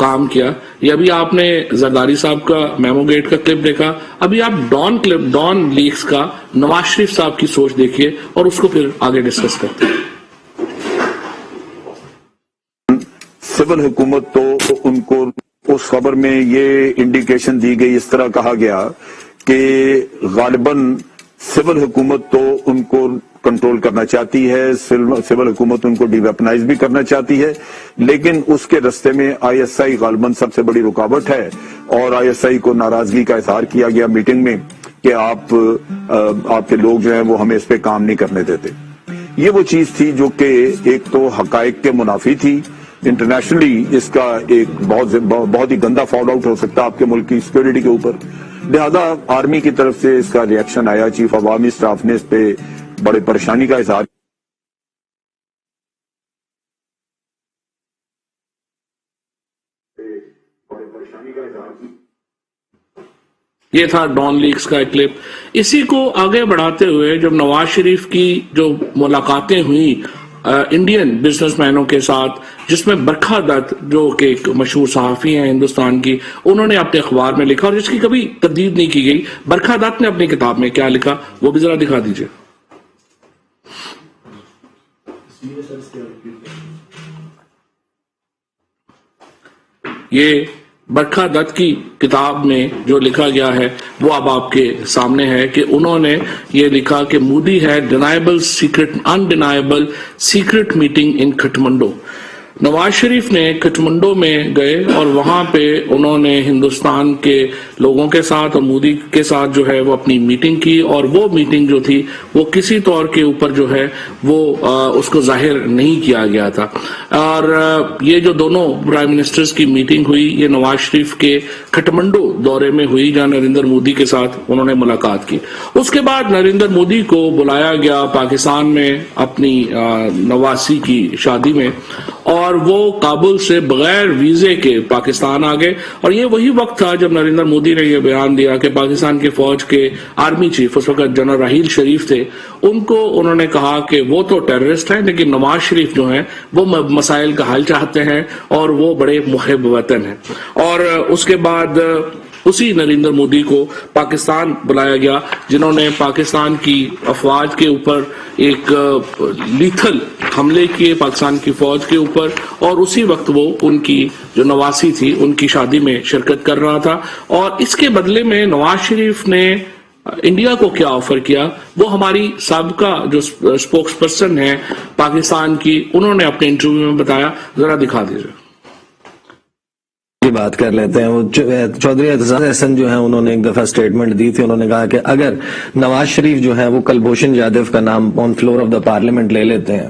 کام کیا. یہ ابھی آپ نے زرداری صاحب کا میمو گیٹ کا کلپ دیکھا, ابھی آپ ڈان لیکس کا نواز شریف صاحب کی سوچ دیکھیے اور اس کو پھر آگے ڈسکس کرتے ہیں. سول حکومت تو ان کو اس خبر میں یہ انڈیکیشن دی گئی, اس طرح کہا گیا کہ غالباً سول حکومت تو ان کو کنٹرول کرنا چاہتی ہے, سول حکومت ان کو ڈی ویپنائز بھی کرنا چاہتی ہے, لیکن اس کے رستے میں آئی ایس آئی غالباً سب سے بڑی رکاوٹ ہے. اور آئی ایس آئی کو ناراضگی کا اظہار کیا گیا میٹنگ میں کہ آپ کے لوگ جو ہیں وہ ہمیں اس پہ کام نہیں کرنے دیتے. یہ وہ چیز تھی جو کہ ایک تو حقائق کے منافی تھی. انٹرنیشنلی اس کا ایک بہت ہی گندا فال آؤٹ ہو سکتا ہے آپ کے ملک کی سیکورٹی کے اوپر. لہذا آرمی کی طرف سے اس کا ریئیکشن آیا, چیف عوامی سٹاف نے اس پہ بڑے پریشانی کا اظہار. یہ تھا ڈان لیکس کا کلپ. اسی کو آگے بڑھاتے ہوئے جب نواز شریف کی جو ملاقاتیں ہوئیں انڈین بزنس مینوں کے ساتھ, جس میں برکھا دت جو کہ ایک مشہور صحافی ہیں ہندوستان کی, انہوں نے اپنے اخبار میں لکھا اور جس کی کبھی تردید نہیں کی گئی. برکھا دت نے اپنی کتاب میں کیا لکھا وہ بھی ذرا دکھا دیجئے. یہ برکھا دت کی کتاب میں جو لکھا گیا ہے وہ اب آپ کے سامنے ہے کہ انہوں نے یہ لکھا کہ مودی ہے انڈینائبل سیکرٹ میٹنگ ان کھٹمنڈو. نواز شریف نے کھٹمنڈو میں گئے اور وہاں پہ انہوں نے ہندوستان کے لوگوں کے ساتھ اور مودی کے ساتھ جو ہے وہ اپنی میٹنگ کی, اور وہ میٹنگ جو تھی وہ کسی طور کے اوپر جو ہے وہ اس کو ظاہر نہیں کیا گیا تھا. اور یہ جو دونوں پرائم منسٹرز کی میٹنگ ہوئی یہ نواز شریف کے کھٹمنڈو دورے میں ہوئی جہاں نریندر مودی کے ساتھ انہوں نے ملاقات کی. اس کے بعد نریندر مودی کو بلایا گیا پاکستان میں اپنی نواسی کی شادی میں, اور وہ کابل سے بغیر ویزے کے پاکستان آ گئے. اور یہ وہی وقت تھا جب نریندر مودی نے یہ بیان دیا کہ پاکستان کی فوج کے آرمی چیف اس وقت جنرل راحیل شریف تھے, ان کو انہوں نے کہا کہ وہ تو ٹیررسٹ ہیں لیکن نواز شریف جو ہیں وہ مسائل کا حل چاہتے ہیں اور وہ بڑے محب وطن ہیں. اور اس کے بعد اسی نریندر مودی کو پاکستان بلایا گیا جنہوں نے پاکستان کی افواج کے اوپر ایک لیتھل حملے کیے پاکستان کی فوج کے اوپر, اور اسی وقت وہ ان کی جو نواسی تھی ان کی شادی میں شرکت کر رہا تھا. اور اس کے بدلے میں نواز شریف نے انڈیا کو کیا آفر کیا وہ ہماری سابقہ جو اسپوکس پرسن ہے پاکستان کی, انہوں نے اپنے انٹرویو میں بتایا. ذرا دکھا دیجیے. بات کر لیتے ہیں. وہ چودھری اعتزاز احسن جو ہیں انہوں نے ایک دفعہ سٹیٹمنٹ دی تھی, انہوں نے کہا کہ اگر نواز شریف جو ہے وہ کلبھوشن جادو کا نام on floor of the parliament لے لیتے ہیں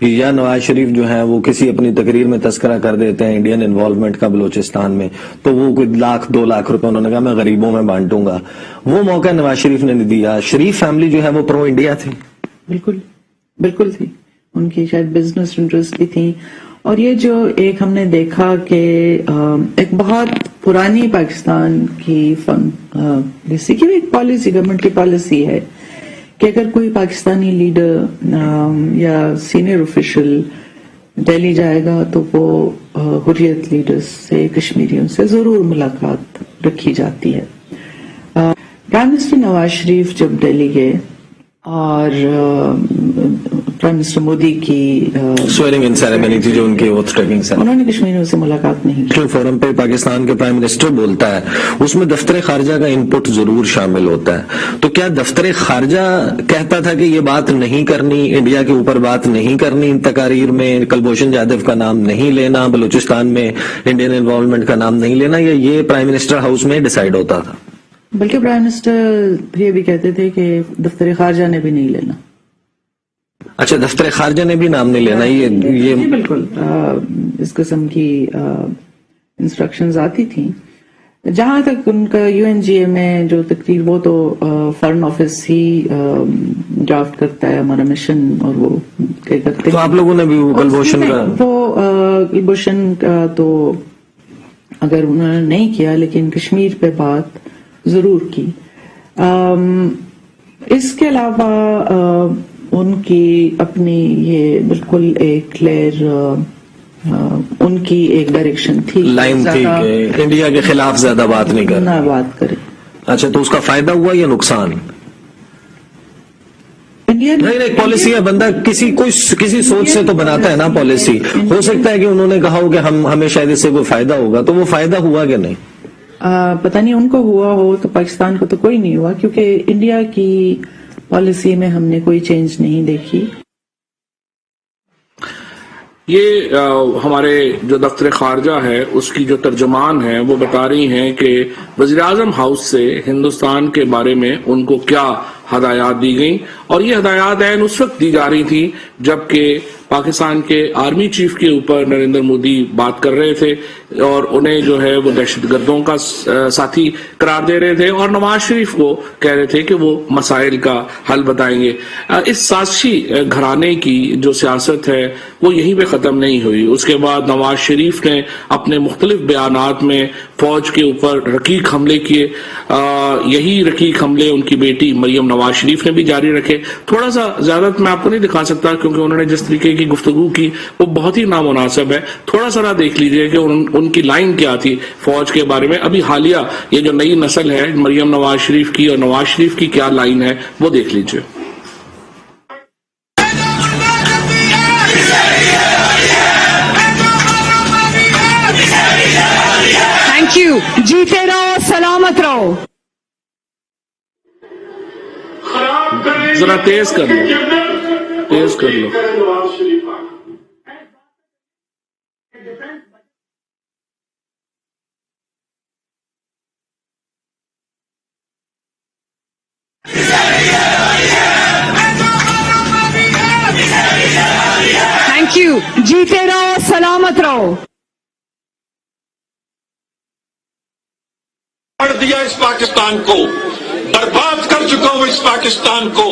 یا نواز شریف جو ہے وہ کسی اپنی تقریر میں تذکرہ کر دیتے ہیں انڈین انوالومنٹ کا بلوچستان میں, تو وہ کوئی 1,00,000-2 لاکھ روپے انہوں نے کہا میں غریبوں میں بانٹوں گا. وہ موقع نواز شریف نے نہیں دیا. شریف فیملی جو ہے وہ پرو انڈیا تھی. بالکل تھی, ان کی شاید بزنس انٹرسٹ بھی تھی. اور یہ جو ایک ہم نے دیکھا کہ ایک بہت پرانی پاکستان کی ایک پالیسی, گورنمنٹ کی پالیسی ہے کہ اگر کوئی پاکستانی لیڈر یا سینئر آفیشل دہلی جائے گا تو وہ حریت لیڈرز سے, کشمیریوں سے ضرور ملاقات رکھی جاتی ہے. پرائم منسٹر نواز شریف جب دہلی گئے اور پرائم منسٹر مودی کی سویرنگ ان سیریمنی تھی جو ان کی اوتھ ٹیکنگ سے, انہوں نے کشمیریوں سے ملاقات نہیں کی. فورم پہ پاکستان کے پرائم منسٹر بولتا ہے اس میں دفتر خارجہ کا انپٹ ضرور شامل ہوتا ہے. تو کیا دفتر خارجہ کہتا تھا کہ یہ بات نہیں کرنی, انڈیا کے اوپر بات نہیں کرنی, ان تقاریر میں کلبھوشن جادو کا نام نہیں لینا, بلوچستان میں انڈین انوالومنٹ کا نام نہیں لینا, یا یہ پرائم منسٹر ہاؤس میں ڈیسائیڈ ہوتا تھا؟ بلکہ پرائم منسٹر یہ بھی کہتے تھے کہ دفتر خارجہ نے بھی نہیں لینا. اچھا, دفتر خارجہ نے بھی نام نہیں لینا. یہ بالکل اس قسم کی انسٹرکشنز آتی تھیں. جہاں تک ان کا یو این جی اے میں جو تقریر, وہ تو فارن آفس ہی ڈرافٹ کرتا ہے ہمارا مشن, اور وہ کرتے ہیں. تو آپ لوگوں نے بھی کلبھوشن کا, وہ کلبھوشن کا تو اگر انہوں نے نہیں کیا لیکن کشمیر پہ بات ضرور کی. اس کے علاوہ ان کی اپنی یہ بالکل ایک کلیئر ان کی ایک ڈائریکشن تھی، لائن تھی کہ انڈیا کے خلاف زیادہ بات نہیں کرنا. نہ بات کرے. اچھا، تو اس کا فائدہ ہوا یا نقصان؟ انڈیا نہیں، پالیسی ہے، بندہ کسی سوچ سے تو بناتا ہے نا پالیسی. ہو سکتا ہے کہ انہوں نے کہا ہو کہ ہمیں شاید اس سے کوئی فائدہ ہوگا، تو وہ فائدہ ہوا کہ نہیں؟ پتہ نہیں ان کو ہوا ہو، تو پاکستان کو تو کوئی نہیں ہوا، کیونکہ انڈیا کی پالیسی میں ہم نے کوئی چینج نہیں دیکھی. یہ ہمارے جو دفتر خارجہ ہے اس کی جو ترجمان ہے وہ بتا رہی ہیں کہ وزیراعظم ہاؤس سے ہندوستان کے بارے میں ان کو کیا ہدایات دی گئیں، اور یہ ہدایات اس وقت دی جا رہی تھی جبکہ پاکستان کے آرمی چیف کے اوپر نریندر مودی بات کر رہے تھے اور انہیں جو ہے وہ دہشت گردوں کا ساتھی قرار دے رہے تھے، اور نواز شریف کو کہہ رہے تھے کہ وہ مسائل کا حل بتائیں گے. اس سازشی گھرانے کی جو سیاست ہے وہ یہیں پہ ختم نہیں ہوئی. اس کے بعد نواز شریف نے اپنے مختلف بیانات میں فوج کے اوپر رقیق حملے کیے. یہی رقیق حملے ان کی بیٹی مریم نواز شریف نے بھی جاری رکھے. تھوڑا سا زیادہ میں آپ کو نہیں دکھا سکتا کیونکہ انہوں نے جس طریقے کی گفتگو کی وہ بہت ہی نامناسب ہے. تھوڑا سا دیکھ لیجئے کہ ان کی لائن کیا تھی فوج کے بارے میں. ابھی حالیہ یہ جو نئی نسل ہے مریم نواز شریف کی اور نواز شریف کی کیا لائن ہے وہ دیکھ لیجئے. Thank you. جیتے رہو، سلامت رہو. ذرا تیز کر لو، تیز کر لو. Thank you. جیتے رہو، سلامت رہو. دیا اس پاکستان کو، برباد کر چکا ہوں اس پاکستان کو،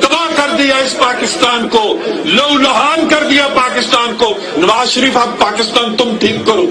تباہ کر دیا اس پاکستان کو، لہو لہان کر دیا پاکستان کو. نواز شریف اب پاکستان تم ٹھیک کرو.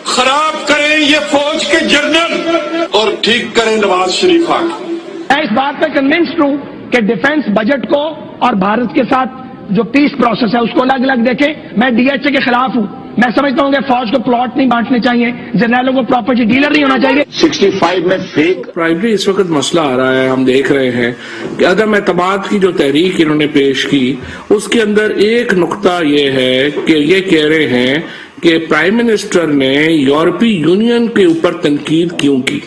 خراب کریں یہ فوج کے جنرل اور ٹھیک کریں نواز شریف. میں اس بات پہ کنونسڈ ہوں کہ ڈیفنس بجٹ کو اور بھارت کے ساتھ جو پیس پروسیس ہے اس کو الگ الگ دیکھیں. میں ڈی ایچ اے کے خلاف ہوں. میں سمجھتا ہوں کہ فوج کو پلاٹ نہیں بانٹنے چاہیے، جنرلوں کو پراپرٹی ڈیلر نہیں ہونا چاہیے. 65 میں فیک پرائمری اس وقت مسئلہ آ رہا ہے، ہم دیکھ رہے ہیں کہ عدم اعتماد کی جو تحریک انہوں نے پیش کی اس کے اندر ایک نقطہ یہ ہے کہ یہ کہہ رہے ہیں کہ پرائم منسٹر نے یورپی یونین کے اوپر تنقید کیوں کی.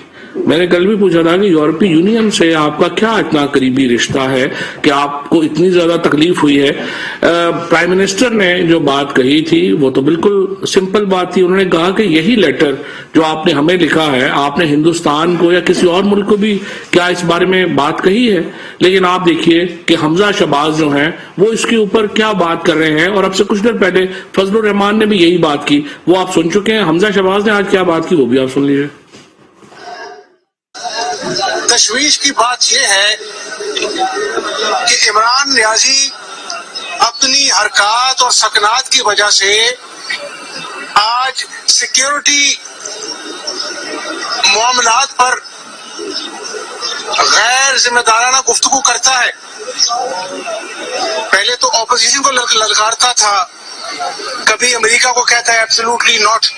میں نے کل بھی پوچھا تھا کہ یورپی یونین سے آپ کا کیا اتنا قریبی رشتہ ہے کہ آپ کو اتنی زیادہ تکلیف ہوئی ہے. پرائم منسٹر نے جو بات کہی تھی وہ تو بالکل سمپل بات تھی. انہوں نے کہا کہ یہی لیٹر جو آپ نے ہمیں لکھا ہے آپ نے ہندوستان کو یا کسی اور ملک کو بھی کیا اس بارے میں بات کہی ہے. لیکن آپ دیکھیے کہ حمزہ شہباز جو ہیں وہ اس کے اوپر کیا بات کر رہے ہیں، اور اب سے کچھ دیر پہلے فضل الرحمان نے بھی یہی بات کی. وہ آپ سن چکے ہیں. حمزہ شہباز نے آج کیا بات کی وہ بھی آپ سن لیجیے. تشویش کی بات یہ ہے کہ عمران نیازی اپنی حرکات اور سکنات کی وجہ سے آج سیکیورٹی معاملات پر غیر ذمہ دارانہ گفتگو کرتا ہے. پہلے تو اپوزیشن کو للکارتا تھا، کبھی امریکہ کو کہتا ہے ایبسولوٹلی ناٹ.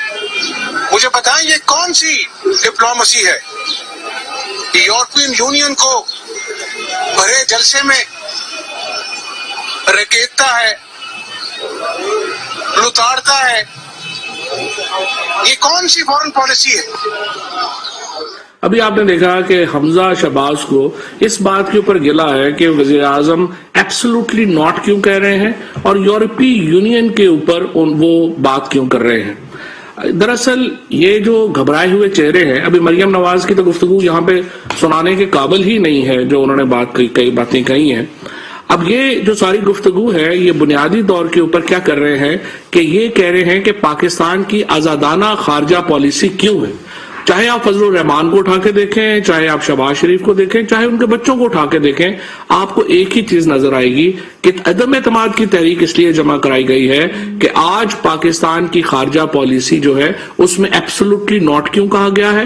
مجھے بتائیں یہ کون سی ڈپلومیسی ہے؟ یورپین یونین کو بڑے جلسے میں رکیتا ہے، لتاڑتا ہے. یہ کون سی فورن پالیسی ہے؟ ابھی آپ نے دیکھا کہ حمزہ شہباز کو اس بات کے اوپر گلا ہے کہ وزیر اعظم ایبسولوٹلی ناٹ کیوں کہہ رہے ہیں اور یورپی یونین کے اوپر وہ بات کیوں کر رہے ہیں. دراصل یہ جو گھبرائے ہوئے چہرے ہیں، ابھی مریم نواز کی تو گفتگو یہاں پہ سنانے کے قابل ہی نہیں ہے جو انہوں نے کئی باتیں کہی ہیں. اب یہ جو ساری گفتگو ہے یہ بنیادی طور کے اوپر کیا کر رہے ہیں کہ یہ کہہ رہے ہیں کہ پاکستان کی آزادانہ خارجہ پالیسی کیوں ہے. چاہے آپ فضل الرحمان کو اٹھا کے دیکھیں، چاہے آپ شہباز شریف کو دیکھیں، چاہے ان کے بچوں کو اٹھا کے دیکھیں، آپ کو ایک ہی چیز نظر آئے گی کہ عدم اعتماد کی تحریک اس لیے جمع کرائی گئی ہے کہ آج پاکستان کی خارجہ پالیسی جو ہے اس میں ایبسولوٹلی ناٹ کیوں کہا گیا ہے.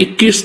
21,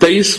23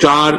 4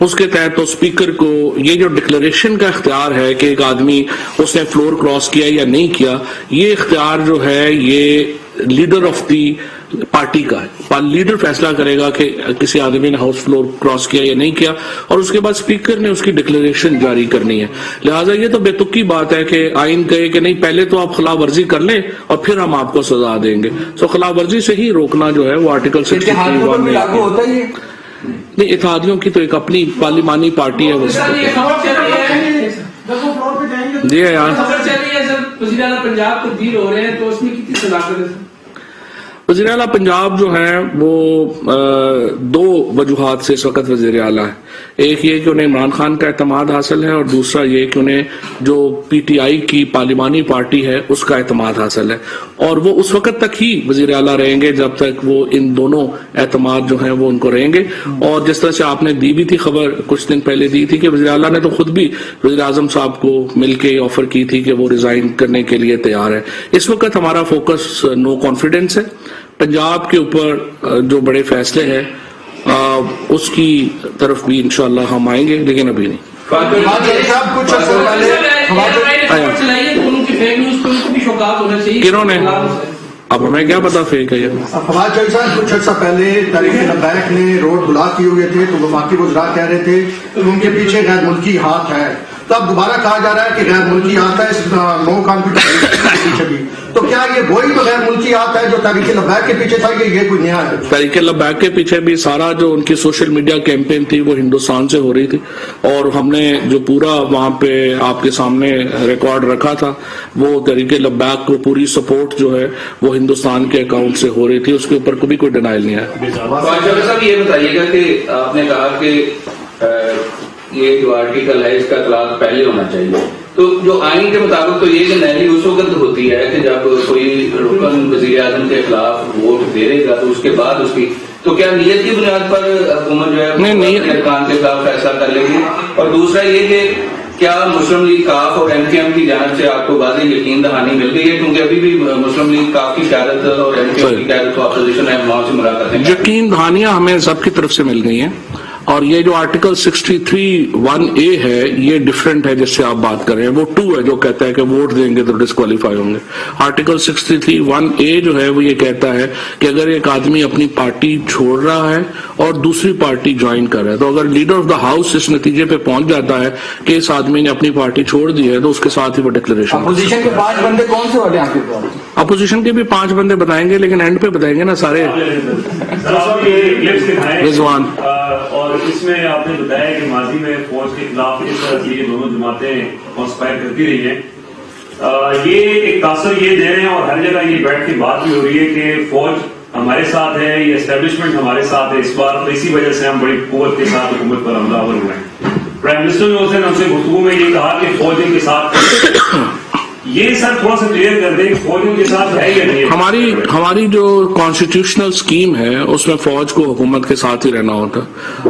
اس کے تحت تو اسپیکر کو یہ جو ڈکلریشن کا اختیار ہے کہ ایک آدمی اس نے فلور کراس کیا یا نہیں کیا، یہ اختیار جو ہے یہ لیڈر آف دی پارٹی کا ہے. لیڈر فیصلہ کرے گا کہ کسی آدمی نے ہاؤس فلور کراس کیا یا نہیں کیا، اور اس کے بعد اسپیکر نے اس کی ڈکلریشن جاری کرنی ہے. لہٰذا یہ تو بے تکی بات ہے کہ آئین کہے کہ نہیں پہلے تو آپ خلاف ورزی کر لیں اور پھر ہم آپ کو سزا دیں گے. تو خلاف ورزی سے ہی روکنا جو ہے وہ آرٹیکل 63 میں لاگو ہوتا ہے. نہیں، اتحادیوں کی تو ایک اپنی پارلیمانی پارٹی ہے. جی یار، وزیر اعلیٰ پنجاب تبدیل ہو رہے ہیں تو اس میں کتنی صداقت ہے؟ وزیر اعلیٰ پنجاب جو ہیں وہ دو وجوہات سے اس وقت وزیر اعلیٰ ہے. ایک یہ کہ انہیں عمران خان کا اعتماد حاصل ہے، اور دوسرا یہ کہ انہیں جو پی ٹی آئی کی پارلیمانی پارٹی ہے اس کا اعتماد حاصل ہے، اور وہ اس وقت تک ہی وزیر اعلیٰ رہیں گے جب تک وہ ان دونوں اعتماد جو ہیں وہ ان کو رہیں گے. اور جس طرح سے آپ نے دی بھی تھی خبر کچھ دن پہلے دی تھی کہ وزیر اعلیٰ نے تو خود بھی وزیر اعظم صاحب کو مل کے آفر کی تھی کہ وہ ریزائن کرنے کے لیے تیار ہے. اس وقت ہمارا فوکس نو کانفیڈنس ہے. پنجاب کے اوپر جو بڑے فیصلے ہیں اس کی طرف بھی انشاءاللہ ہم آئیں گے، لیکن ابھی نہیں. کنہوں نے؟ اب ہمیں کیا پتا فیک ہے. فواد چوہدری صاحب کچھ عرصہ پہلے تحریک لبیک نے روڈ بلاک کیے ہوئے تھے تو وفاقی وزراء کہہ رہے تھے کہ ان کے پیچھے غیر ملکی ہاتھ ہے. تو اب دوبارہ کہا جا رہا ہے کہ غیر ملکی ہاتھ ہے اس نو کانفیڈنس کے پیچھے بھی. تو کیا یہ وہی تو غیر ملکی ہاتھ ہے جو تحریک لبیک کے پیچھے تھا، یہ کوئی نیا ہے؟ تحریک لبیک کے پیچھے بھی سارا جو ان کی سوشل میڈیا کیمپین تھی وہ ہندوستان سے ہو رہی تھی، اور ہم نے جو پورا وہاں پہ آپ کے سامنے ریکارڈ رکھا تھا وہ تحریک لبیک کو پوری سپورٹ جو ہے وہ ہندوستان کے اکاؤنٹ سے ہو رہی تھی. اس کے اوپر کوئی کوئی ڈینائل نہیں ہے. صاحب یہ بتائیے گا کہ آپ نے کہا کہ یہ جو آرٹیکل ہے اس کا اطلاق پہلے ہونا چاہیے، تو جو آئین کے مطابق تو یہ کہ نیلی اس وقت ہوتی ہے کہ جب کوئی رکن وزیر اعظم کے خلاف ووٹ دے گا تو اس کے بعد اس کی، تو کیا نیت کی بنیاد پر حکومت جو ہے ارکان کے خلاف فیصلہ کر لے گی؟ اور دوسرا یہ کہ کیا مسلم لیگ کاف اور ایم کیو ایم کی جانب سے آپ کو واضح یقین دہانی مل گئی ہے؟ کیونکہ ابھی بھی مسلم لیگ کاف کی قیادت اور ایم کیو ایم کی قیادت کو اپوزیشن رہنماؤں سے ملاقاتیں یقین دہانیاں ہمیں سب کی طرف سے مل گئی ہیں. اور یہ جو آرٹیکل 63(1)(a) ہے یہ ڈیفرنٹ ہے جس سے آپ بات کر رہے ہیں. وہ 2 ہے جو کہتا ہے کہ ووٹ دیں گے تو ڈسکوالیفائی ہوں گے. آرٹیکل 63(1)(a) جو ہے وہ یہ کہتا ہے کہ اگر ایک آدمی اپنی پارٹی چھوڑ رہا ہے اور دوسری پارٹی جوائن کر رہا ہے، تو اگر لیڈر آف دا ہاؤس اس نتیجے پہ پہنچ جاتا ہے کہ اس آدمی نے اپنی پارٹی چھوڑ دی ہے تو اس کے ساتھ ہی وہ ڈکلریشن. اپوزیشن کے 5 بندے کون سے والے ہیں؟ اپوزیشن کے بھی 5 بندے بتائیں گے، لیکن اینڈ پہ بتائیں گے نا سارے. رضوان، اور اس میں آپ نے بتایا کہ ماضی میں فوج کے خلاف اس طرح سے یہ دونوں جماعتیں کانسپائر کرتی رہی ہیں. یہ ایک تاثر یہ دے رہے ہیں اور ہر جگہ یہ بیٹھ کے بات بھی ہو رہی ہے کہ فوج ہمارے ساتھ ہے، یہ اسٹیبلشمنٹ ہمارے ساتھ ہے اس بار، تو اسی وجہ سے ہم بڑی قوت کے ساتھ حکومت پر حملہ آور ہوئے ہیں. پرائم منسٹر نے اس دن ہم سے گفتگو میں یہ کہا کہ فوج ان کے ساتھ. یہ سر تھوڑا سا کلیئر کر دیں کہ فوج ان کے ساتھ ہے یا نہیں؟ ہماری جو کانسٹیٹیوشنل اسکیم ہے اس میں فوج کو حکومت کے ساتھ ہی رہنا ہوتا،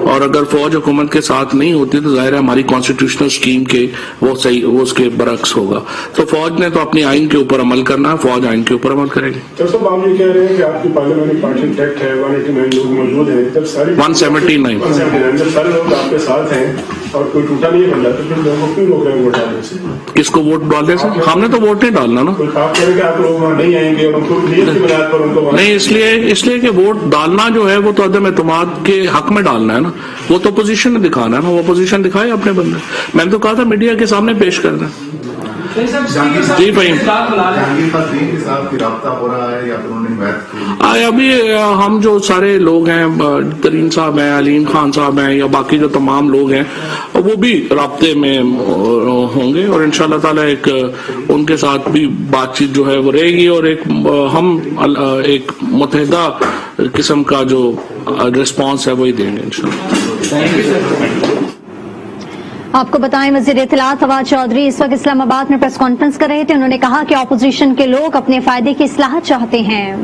اور اگر فوج حکومت کے ساتھ نہیں ہوتی تو ظاہر ہے ہماری کانسٹیٹیوشنل اسکیم کے وہ اس کے برعکس ہوگا. تو فوج نے تو اپنی آئین کے اوپر عمل کرنا ہے، فوج آئین کے اوپر عمل کرے گی. صاحب آپ یہ کہہ رہے ہیں کہ آپ کی پارلیمانی پارٹی ایکٹ ہے 189 لوگ موجود ہیں، جب سارے 179 جب سارے لوگ آپ کے ساتھ ہیں اور کوئی ٹوٹا نہیں بن جاتا پھر لوگوں کو کیوں روک رہے ہیں ووٹ ڈالنے سے؟ کس کو ووٹ ڈالنے سے؟ ہم نے تو ووٹ نہیں ڈالنا نا. آپ کہہ رہے کہ آپ لوگ وہاں نہیں آئیں گے اور ان کو نیت کی بنیاد پر ان کو نہیں، اس لیے کہ ووٹ ڈالنا جو ہے وہ تو عدم اعتماد کے حق میں ڈالنا ہے نا. وہ تو اپوزیشن نے دکھانا ہے نا، وہ اپوزیشن دکھائے اپنے بندے. میں نے تو کہا تھا میڈیا کے سامنے پیش کرنا. جی بھائی، ابھی ہم جو سارے لوگ ہیں، ترین صاحب ہیں، علیم خان صاحب ہیں، یا باقی جو تمام لوگ ہیں وہ بھی رابطے میں ہوں گے، اور انشاءاللہ تعالی ایک ان کے ساتھ بھی بات چیت جو ہے وہ رہے گی، اور ہم ایک متحدہ قسم کا جو ریسپانس ہے وہی دیں گے انشاءاللہ. آپ کو بتائیں وزیر اطلاعات فواد چودھری اس وقت اسلام آباد میں پریس کانفرنس کر رہے تھے. انہوں نے کہا کہ اپوزیشن کے لوگ اپنے فائدے کی اصلاحات چاہتے ہیں.